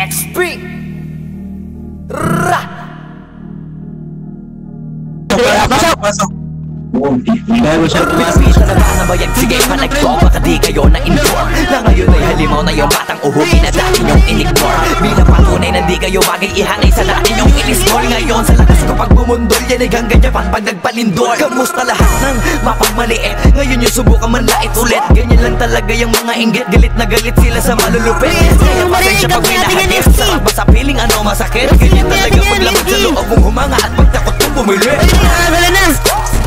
XP Ra. Pasok. Pista na ba na bayag? Sige panagto, baka di kayo na-inform na ngayon ay halimaw na yung batang uhugin na dati nyong in-ignore. Bilang patunay na di kayo bagay ihanay sa dati nyong in-score. Ngayon sa lakas ko pag bumundol, yan ay hanggang Japan pag nagpalindor. Kamusta lahat ng mapagmaliit? Ngayon yung subukan manlait ulit. Ganyan lang talaga yung mga inggit. Galit na galit sila sa malulupit. Kaya pasensya pag minahagit. Sarap ba sa piling ano masakit? Ganyan talaga paglamag sa loob mong humanga at pagtakot mong bumili.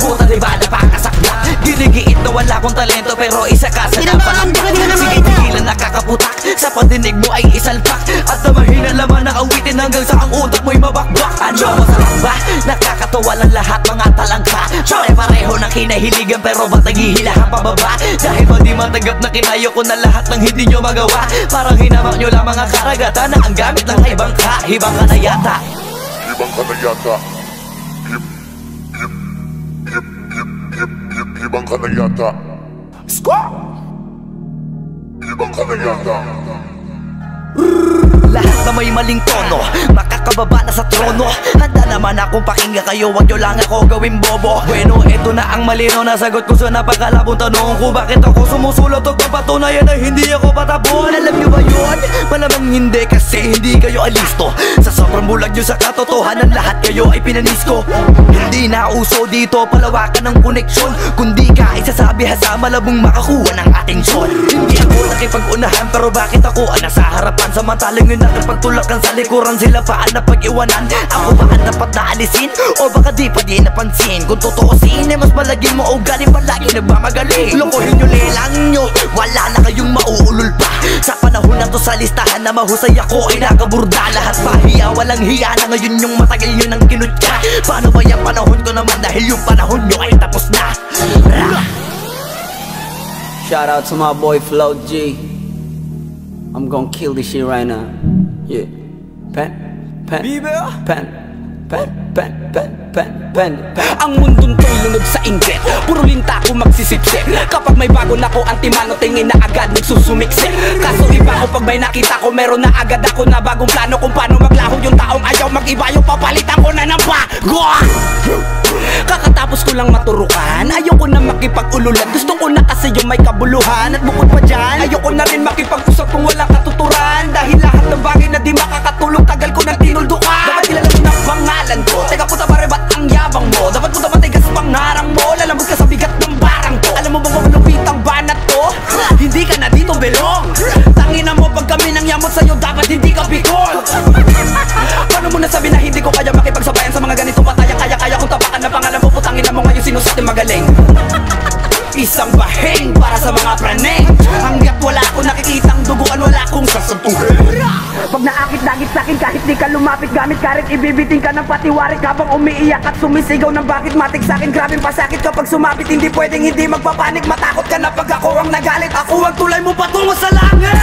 Puta diba napakasakla? Ginigiit na wala kong talento pero isa ka sa napakapag. Sige tigilan nakakaputak, sa pandinig mo ay isalpak. At na mahina laman na awitin hanggang sa ang utak mo'y mabakbak. Ano masarap ba? Nakakatawa lang lahat mga talangka. Pare-pareho ng kinahiligan pero ba't naghihilahan pababa? Dahil ba di matanggap na kinayo ko na lahat ng hindi nyo magawa? Parang hinamak nyo lang mga karagatan na ang gamit lang ay bangka. Hibang ka na yata. Hibang ka na yata. Hibang ka na yata. Hibang ka na yata. Lahat na may maling tono, makakababa na sa trono. Handa naman akong pakinggan kayo, wag nyo lang ako gawing bobo. Bueno, eto na ang malinaw na sagot ko sa napakalabong tanong ko. Bakit ako sumusulot o papatunayan na hindi ako patapon? Alam nyo ba yun? Malamang hindi kasi hindi kayo alisto. Sa sobrang bulag nyo sa katotohanan, lahat kayo ay pinanisko. Hindi na uso dito palawakan ng koneksyon, kundi ka isasabi sa malabong makakuha ng atensyon. Hindi ako nakipag-unahan pero bakit ako nasa harapan? Samantalang yun nakipagtulakan sa likuran, sila pa ang napag-iwanan. Ako ba ang dapat na alisin? O baka di pa di napansin? Kung totoosin ay mas malagin mo o galing palagi nagmamagaling. Lokohin nyo lelang nyo, wala na kayong mauulol pa. Sa panahon na to sa listahan na mahusay ako ay nakaburda. Lahat pahiya, walang hiya na ngayon yung matagal nyo nang kinutya. Paano ba yung panahon ko naman dahil yung panahon nyo ay tapos na? Shout out to my boy Flow G. I'm gonna kill this shit right now. Yeah. Pen. Ang mundong to'y lunod sa inggit, puro linta ko magsisipsip. Kapag may bago na ko, antimano tingin na agad nagsusumiksik. Kaso iba ko pag may nakita ko, meron na agad ako na bagong plano kung paano maglaho yung taong ayaw mag-iba. Yung papalitan ko na ng bago. Kakatapos ko lang maturukan, ayoko na makipag-ululan. Gusto ko na kasi yung may kabuluhan. At bukod pa dyan, ayoko na rin makipag-usap kung walang katuturan. Dahil lahat ng bagay na di makakatulong, tagal ko nang tinuldukan. Dapat kilala mo na pangalan ko. Teka puta pare, ba't ang yabang mo? Dapat puta matigas pang harang mo. Lalambot ka sa bigat ng barang ko. Alam mo ba malupit ang banat ko? Hindi ka na dito belong. Tangina mo pag kami nang yamot sa'yo, dapat hindi ka bigol. Paano mo nasabi na hindi ko kaya makipagsabayan sa mga ganitong pataya? Kaya kung tapakan na pangalan mo, putangin na mo ngayon sinusutin magaling. Isang baheng para sa mga praneng. Hanggat wala akong nakikitang duguan, wala akong sasantuhin. Pag naakit-dagit sa'kin kahit di ka lumapit, gamit karit ibibiting ka ng patiwarik. Habang umiiyak at sumisigaw ng bakit matik sa'kin. Grabing pasakit kapag sumapit, hindi pwedeng hindi magpapanik. Matakot ka na pag ako ang nagalit, ako ang tulay mo patungo sa langit.